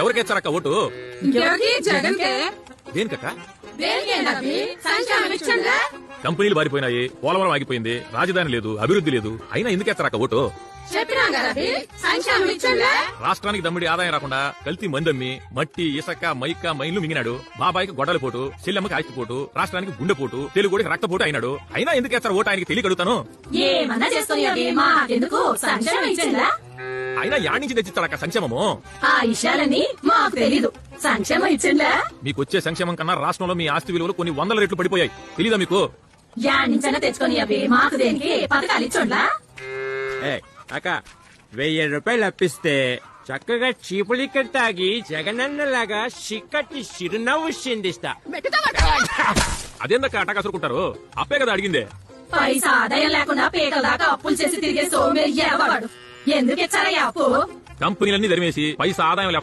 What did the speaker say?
ఎవరికేచ్చారక్క vote? దేనికక్క? కంపెనీలు బారిపోయినాయి, పోలవరం ఆగిపోయింది, రాజధాని లేదు, అభివృద్ధి లేదు, అయినా ఎందుకేచ్చారక్క ఓటు? రాష్ట్రానికి దమ్ముడి ఆదాయం రాకుండా కల్తీ మందమ్మి మట్టి ఇసక మైక మైన్లు మింగినాడు. బాబాయికి గొడ్డల పోటు, చెల్లెమ్మకి ఆస్తి పోటు, రాష్ట్రానికి గుండె పోటు, తెలుగుడికి రక్తపోటు అయినాడు. అయినా ఎందుకేస్తారు ఓటు? ఆయనకి తెలియగలుగుతాను. అయినా యాడ్ నుంచి తెచ్చిస్తాడక్క సంక్షేమము? ఆ విషయాలని మాకు తెలీదు. సంక్షేమం ఇచ్చిందా? మీకు వచ్చే సంక్షేమం కన్నా రాష్ట్రంలో మీ ఆస్తి విలువలు కొన్ని వందల రెట్లు పడిపోయాయి. తెలీదా మీకు? యాడ్ నుంచైనా తెచ్చుకొని అవి మాకు దేనికి పథకాలు ఇచ్చోండ్లా? అక్క 1000 రూపాయలు అప్పిస్తే చక్కగా చీపులిక్కడి తాగి జగనన్నలాగా చిక్కటి చిరునవ్వు చిందిస్తా. అదేందక్క అట్టా కసురుకుంటారు? అప్పే కదా అడిగిందే. పైసా ఆదాయం లేకుండా పేకల దాకా అప్పులు చేసి తిరిగే సోమేరి ఎవడు? ఎందుకు ఇచ్చారా అప్పు? కంపెనీలన్నీ ధరిమేసి పైసా ఆదాయం లేకుండా